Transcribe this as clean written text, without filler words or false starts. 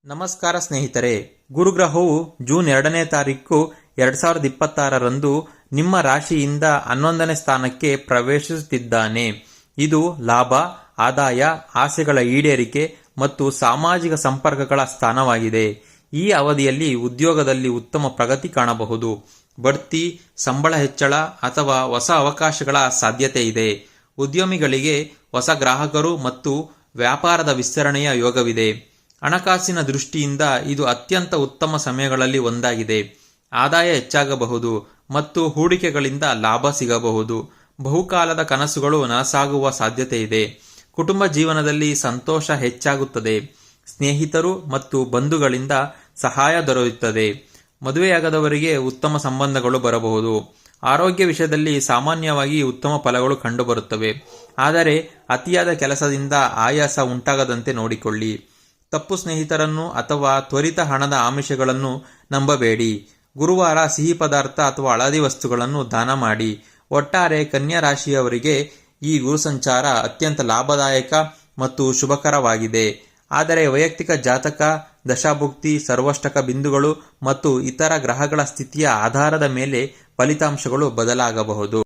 ನಮಸ್ಕಾರ ಸ್ನೇಹಿತರೆ, ಗುರುಗ್ರಹವು ಜೂನ್ 2ನೇ ತಾರೀಕು 2026ರಂದು ನಿಮ್ಮ ರಾಶಿಯಿಂದ 11ನೇ ಸ್ಥಾನಕ್ಕೆ ಪ್ರವೇಶಿಸುತ್ತಿದ್ದಾನೆ. ಇದು ಲಾಭ, ಆದಾಯ, ಆಸೆಗಳ ಈಡೇರಿಕೆ ಮತ್ತು ಸಾಮಾಜಿಕ ಸಂಪರ್ಕಗಳ ಸ್ಥಾನವಾಗಿದೆ. ಈ ಅವಧಿಯಲ್ಲಿ ಉದ್ಯೋಗದಲ್ಲಿ ಉತ್ತಮ ಪ್ರಗತಿ ಕಾಣಬಹುದು. ಬಡ್ತಿ, ಸಂಬಳ ಹೆಚ್ಚಳ ಅಥವಾ ಹೊಸ ಅವಕಾಶಗಳ ಸಾಧ್ಯತೆ ಇದೆ. ಉದ್ಯಮಿಗಳಿಗೆ ಹೊಸ ಗ್ರಾಹಕರು ಮತ್ತು ವ್ಯಾಪಾರದ ವಿಸ್ತರಣೆಯ ಯೋಗವಿದೆ. ಹಣಕಾಸಿನ ದೃಷ್ಟಿಯಿಂದ ಇದು ಅತ್ಯಂತ ಉತ್ತಮ ಸಮಯಗಳಲ್ಲಿ ಒಂದಾಗಿದೆ. ಆದಾಯ ಹೆಚ್ಚಾಗಬಹುದು ಮತ್ತು ಹೂಡಿಕೆಗಳಿಂದ ಲಾಭ ಸಿಗಬಹುದು. ಬಹುಕಾಲದ ಕನಸುಗಳು ನನಸಾಗುವ ಸಾಧ್ಯತೆ ಇದೆ. ಕುಟುಂಬ ಜೀವನದಲ್ಲಿ ಸಂತೋಷ ಹೆಚ್ಚಾಗುತ್ತದೆ. ಸ್ನೇಹಿತರು ಮತ್ತು ಬಂಧುಗಳಿಂದ ಸಹಾಯ ದೊರೆಯುತ್ತದೆ. ಮದುವೆಯಾಗದವರಿಗೆ ಉತ್ತಮ ಸಂಬಂಧಗಳು ಬರಬಹುದು. ಆರೋಗ್ಯ ವಿಷಯದಲ್ಲಿ ಸಾಮಾನ್ಯವಾಗಿ ಉತ್ತಮ ಫಲಗಳು ಕಂಡುಬರುತ್ತವೆ, ಆದರೆ ಅತಿಯಾದ ಕೆಲಸದಿಂದ ಆಯಾಸ ಉಂಟಾಗದಂತೆ ನೋಡಿಕೊಳ್ಳಿ. ತಪ್ಪು ಸ್ನೇಹಿತರನ್ನು ಅಥವಾ ತ್ವರಿತ ಹಣದ ಆಮಿಷಗಳನ್ನು ನಂಬಬೇಡಿ. ಗುರುವಾರ ಸಿಹಿ ಪದಾರ್ಥ ಅಥವಾ ಹಳದಿ ವಸ್ತುಗಳನ್ನು ದಾನ ಮಾಡಿ. ಒಟ್ಟಾರೆ ಕನ್ಯಾ ರಾಶಿಯವರಿಗೆ ಈ ಗುರು ಸಂಚಾರ ಅತ್ಯಂತ ಲಾಭದಾಯಕ ಮತ್ತು ಶುಭಕರವಾಗಿದೆ. ಆದರೆ ವೈಯಕ್ತಿಕ ಜಾತಕ, ದಶಾಭುಕ್ತಿ, ಸರ್ವಷ್ಟಕ ಬಿಂದುಗಳು ಮತ್ತು ಇತರ ಗ್ರಹಗಳ ಸ್ಥಿತಿಯ ಆಧಾರದ ಮೇಲೆ ಫಲಿತಾಂಶಗಳು ಬದಲಾಗಬಹುದು.